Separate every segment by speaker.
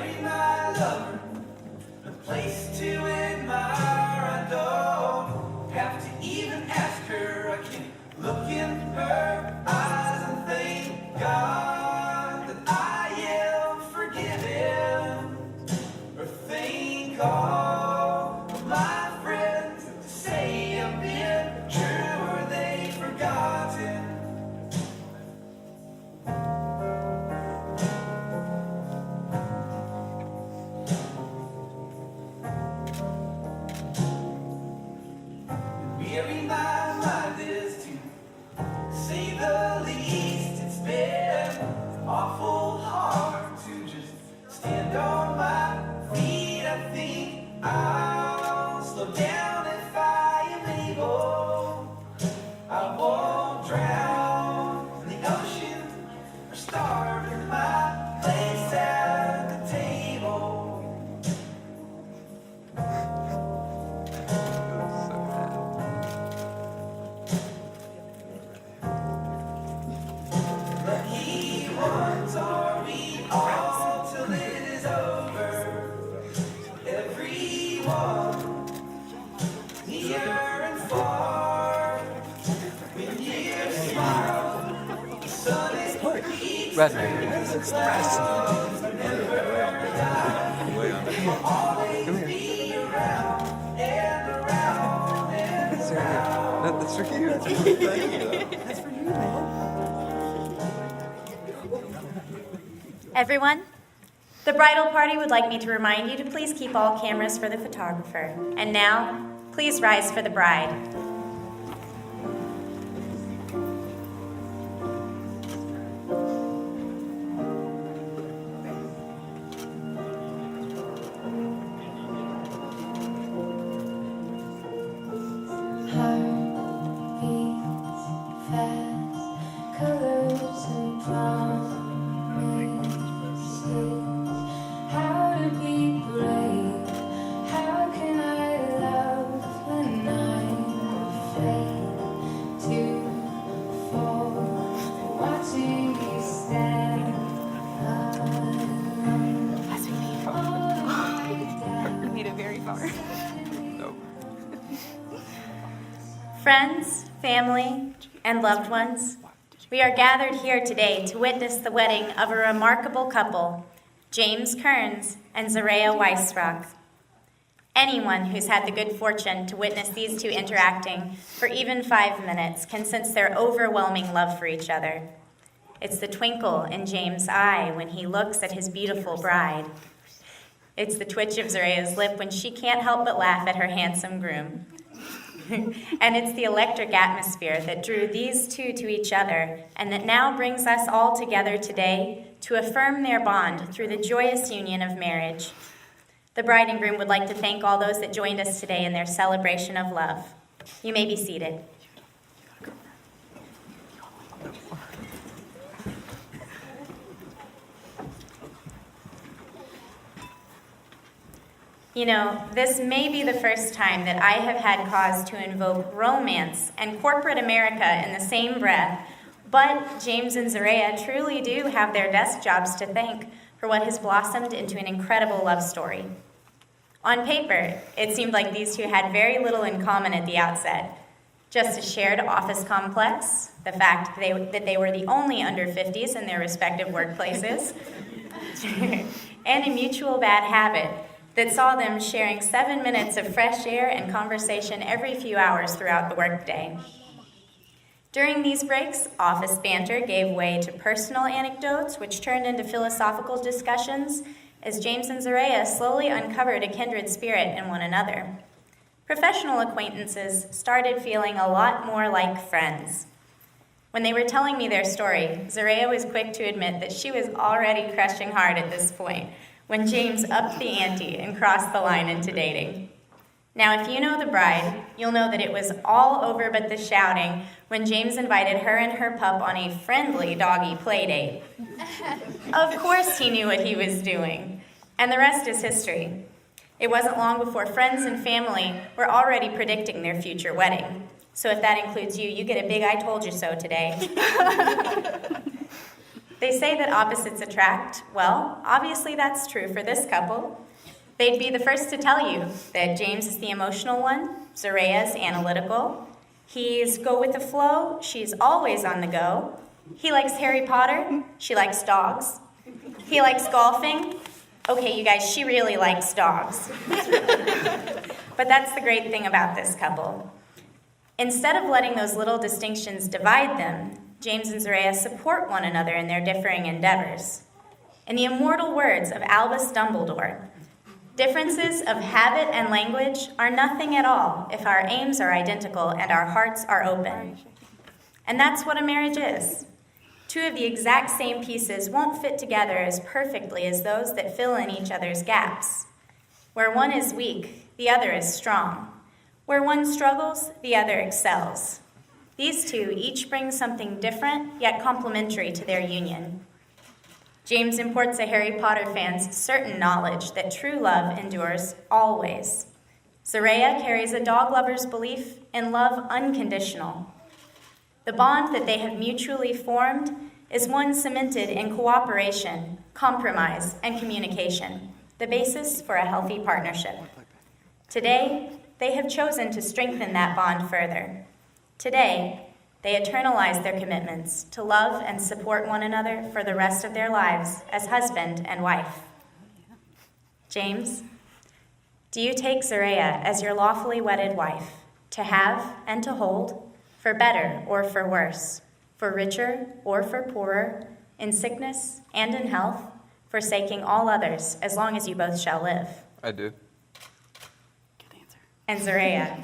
Speaker 1: marry my lover, a place to admire. I don't have to even ask her. I can look in her eyes and thank God that I am forgiven, or thank all of my friends to say I've been true, or they've forgotten. Weary my mind is to say the least. It's been awful hard to just stand on my feet. I think I'll slow down if I am able. I won't drown in the ocean or starve in my place at the table. Lucky ones are we all till it is over. Everyone, near and far. When you smile, the sun is peaks.
Speaker 2: Redneck.
Speaker 1: The clouds never die. Will always be around and around and around.
Speaker 2: That's for you. That's for you, man.
Speaker 3: Everyone, the bridal party would like me to remind you to please keep all cameras for the photographer. And now, please rise for the bride.
Speaker 4: Heart beats fast, colors and promises. How to be brave? How can I love when I'm afraid to fall? Watching you stand alone.
Speaker 5: We made it very far.
Speaker 2: Nope.
Speaker 3: Friends, family, and loved ones, we are gathered here today to witness the wedding of a remarkable couple, James Kerns and Zaria Weissrock. Anyone who's had the good fortune to witness these two interacting for even 5 minutes can sense their overwhelming love for each other. It's the twinkle in James' eye when he looks at his beautiful bride. It's the twitch of Zaria's lip when she can't help but laugh at her handsome groom. And it's the electric atmosphere that drew these two to each other and that now brings us all together today to affirm their bond through the joyous union of marriage. The bride and groom would like to thank all those that joined us today in their celebration of love. You may be seated. You know, this may be the first time that I have had cause to invoke romance and corporate America in the same breath, but James and Zaria truly do have their desk jobs to thank for what has blossomed into an incredible love story. On paper, it seemed like these two had very little in common at the outset. Just a shared office complex, the fact that they were the only under 50s in their respective workplaces, and a mutual bad habit that saw them sharing 7 minutes of fresh air and conversation every few hours throughout the workday. During these breaks, office banter gave way to personal anecdotes, which turned into philosophical discussions as James and Zaria slowly uncovered a kindred spirit in one another. Professional acquaintances started feeling a lot more like friends. When they were telling me their story, Zaria was quick to admit that she was already crushing hard at this point, when James upped the ante and crossed the line into dating. Now, if you know the bride, you'll know that it was all over but the shouting when James invited her and her pup on a friendly doggy play date. Of course he knew what he was doing, and the rest is history. It wasn't long before friends and family were already predicting their future wedding. So if that includes you, you get a big I told you so today. They say that opposites attract. Well, obviously that's true for this couple. They'd be the first to tell you that James is the emotional one, Zoraia is analytical. He's go with the flow, she's always on the go. He likes Harry Potter, she likes dogs. He likes golfing. Okay, you guys, she really likes dogs. But that's the great thing about this couple. Instead of letting those little distinctions divide them, James and Zoraia support one another in their differing endeavors. In the immortal words of Albus Dumbledore, differences of habit and language are nothing at all if our aims are identical and our hearts are open. And that's what a marriage is. Two of the exact same pieces won't fit together as perfectly as those that fill in each other's gaps. Where one is weak, the other is strong. Where one struggles, the other excels. These two each bring something different yet complementary to their union. James imports a Harry Potter fan's certain knowledge that true love endures always. Zoraia carries a dog lover's belief in love unconditional. The bond that they have mutually formed is one cemented in cooperation, compromise, and communication, the basis for a healthy partnership. Today, they have chosen to strengthen that bond further. Today, they eternalize their commitments to love and support one another for the rest of their lives as husband and wife. James, do you take Zoraia as your lawfully wedded wife, to have and to hold, for better or for worse, for richer or for poorer, in sickness and in health, forsaking all others as long as you both shall live?
Speaker 2: I do.
Speaker 3: And Zoraia,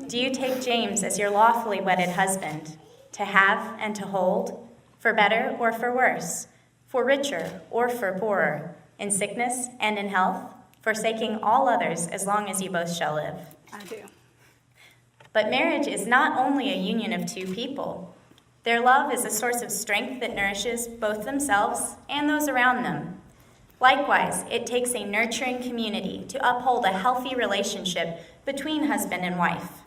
Speaker 3: do you take James as your lawfully wedded husband, to have and to hold, for better or for worse, for richer or for poorer, in sickness and in health, forsaking all others as long as you both shall live?
Speaker 5: I do.
Speaker 3: But marriage is not only a union of two people. Their love is a source of strength that nourishes both themselves and those around them. Likewise, it takes a nurturing community to uphold a healthy relationship between husband and wife.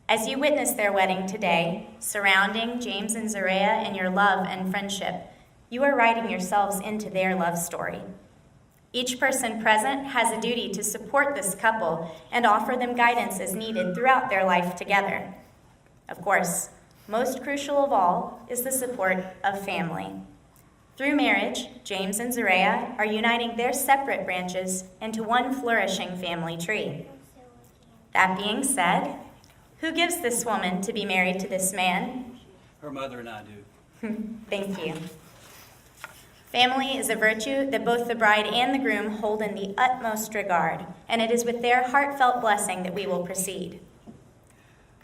Speaker 3: As you witness their wedding today, surrounding James and Zoraia in your love and friendship, you are writing yourselves into their love story. Each person present has a duty to support this couple and offer them guidance as needed throughout their life together. Of course, most crucial of all is the support of family. Through marriage, James and Zoraia are uniting their separate branches into one flourishing family tree. That being said, who gives this woman to be married to this man?
Speaker 6: Her mother and I do.
Speaker 3: Thank you. Family is a virtue that both the bride and the groom hold in the utmost regard, and it is with their heartfelt blessing that we will proceed.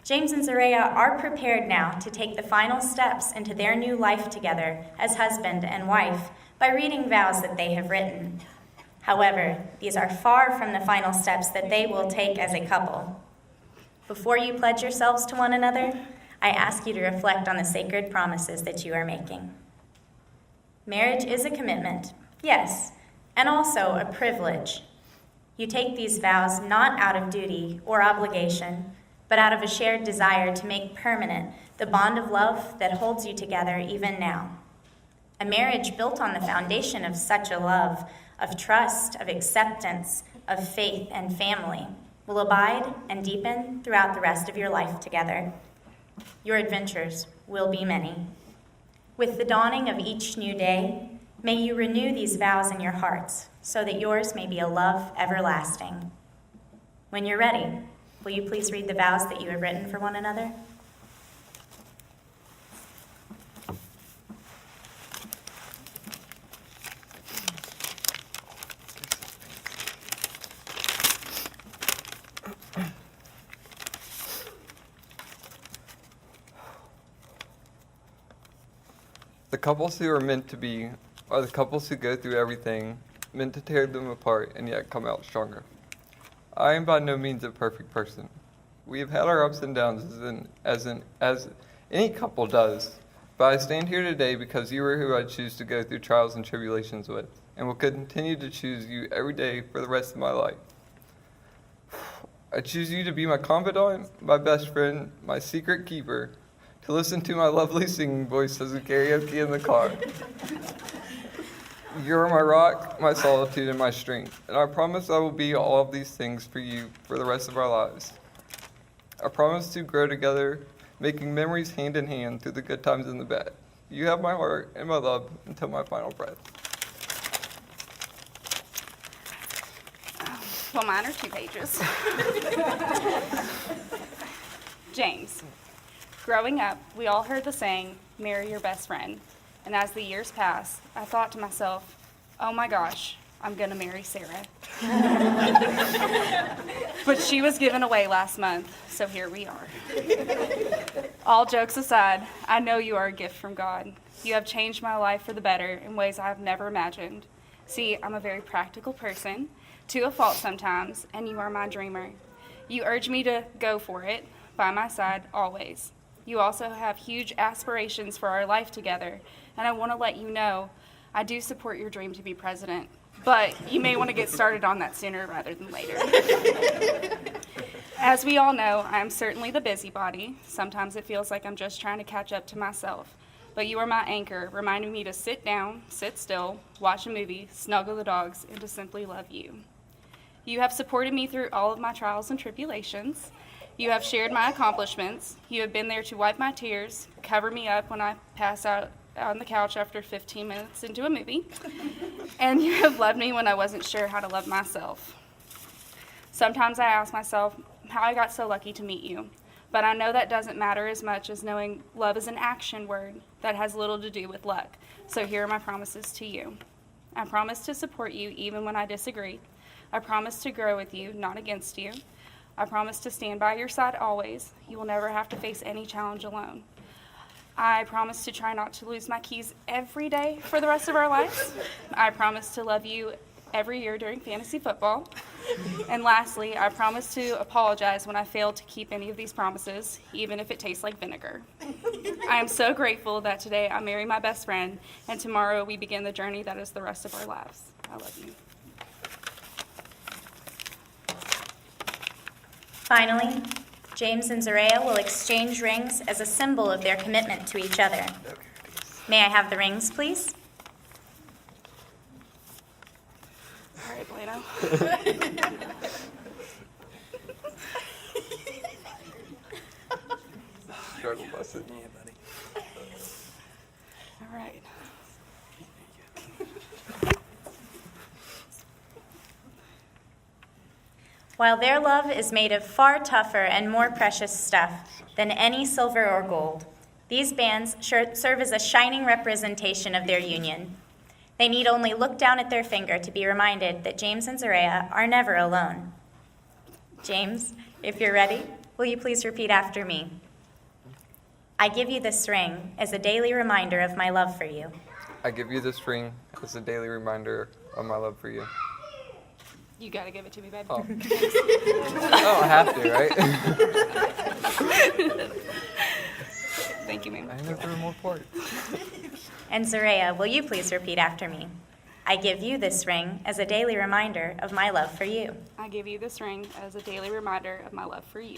Speaker 3: James and Zoraia are prepared now to take the final steps into their new life together as husband and wife by reading vows that they have written. However, these are far from the final steps that they will take as a couple. Before you pledge yourselves to one another, I ask you to reflect on the sacred promises that you are making. Marriage is a commitment, yes, and also a privilege. You take these vows not out of duty or obligation, but out of a shared desire to make permanent the bond of love that holds you together even now. A marriage built on the foundation of such a love, of trust, of acceptance, of faith and family, will abide and deepen throughout the rest of your life together. Your adventures will be many. With the dawning of each new day, may you renew these vows in your hearts so that yours may be a love everlasting. When you're ready, will you please read the vows that you have written for one another?
Speaker 2: The couples who are meant to be are the couples who go through everything, meant to tear them apart and yet come out stronger. I am by no means a perfect person. We have had our ups and downs as any couple does, but I stand here today because you are who I choose to go through trials and tribulations with, and will continue to choose you every day for the rest of my life. I choose you to be my confidant, my best friend, my secret keeper, to listen to my lovely singing voice as we karaoke in the car. You are my rock, my solitude, and my strength, and I promise I will be all of these things for you for the rest of our lives. I promise to grow together, making memories hand in hand through the good times and the bad. You have my heart and my love until my final breath.
Speaker 5: Well, mine are 2 pages. James. Growing up, we all heard the saying, marry your best friend. And as the years passed, I thought to myself, oh my gosh, I'm gonna marry Sarah. But she was given away last month, so here we are. All jokes aside, I know you are a gift from God. You have changed my life for the better in ways I have never imagined. See, I'm a very practical person, to a fault sometimes, and you are my dreamer. You urge me to go for it, by my side always. You also have huge aspirations for our life together, and I want to let you know I do support your dream to be president, but you may want to get started on that sooner rather than later. As we all know, I am certainly the busybody. Sometimes it feels like I'm just trying to catch up to myself, but you are my anchor, reminding me to sit down, sit still, watch a movie, snuggle the dogs, and to simply love you. You have supported me through all of my trials and tribulations. You have shared my accomplishments. You have been there to wipe my tears, cover me up when I pass out on the couch after 15 minutes into a movie, and you have loved me when I wasn't sure how to love myself. Sometimes I ask myself how I got so lucky to meet you, but I know that doesn't matter as much as knowing love is an action word that has little to do with luck. So here are my promises to you. I promise to support you even when I disagree. I promise to grow with you, not against you. I promise to stand by your side always. You will never have to face any challenge alone. I promise to try not to lose my keys every day for the rest of our lives. I promise to love you every year during fantasy football. And lastly, I promise to apologize when I fail to keep any of these promises, even if it tastes like vinegar. I am so grateful that today I marry my best friend, and tomorrow we begin the journey that is the rest of our lives. I love you.
Speaker 3: Finally, James and Zaria will exchange rings as a symbol of their commitment to each other. May I have the rings, please?
Speaker 5: All right, Plano.
Speaker 2: Struggle busted.
Speaker 6: Yeah, buddy.
Speaker 5: All right.
Speaker 3: While their love is made of far tougher and more precious stuff than any silver or gold, these bands serve as a shining representation of their union. They need only look down at their finger to be reminded that James and Zaria are never alone. James, if you're ready, will you please repeat after me? I give you this ring as a daily reminder of my love for you.
Speaker 2: I give you this ring as a daily reminder of my love for you.
Speaker 5: You got to give it to me, baby.
Speaker 2: Oh. Oh, I have to, right?
Speaker 5: Thank you, ma'am.
Speaker 2: I know there were more parts.
Speaker 3: And Zaria, will you please repeat after me? I give you this ring as a daily reminder of my love for you.
Speaker 5: I give you this ring as a daily reminder of my love for you.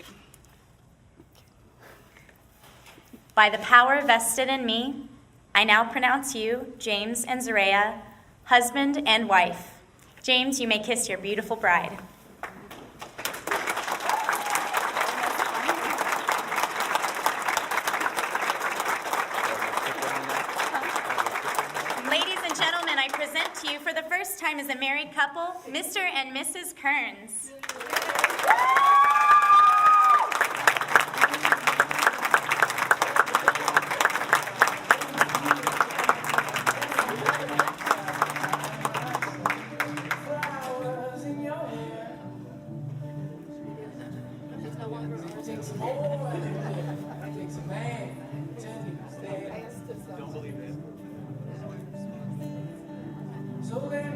Speaker 3: By the power vested in me, I now pronounce you, James and Zaria, husband and wife. James, you may kiss your beautiful bride. Ladies and gentlemen, I present to you for the first time as a married couple, Mr. and Mrs. Kerns.
Speaker 1: So then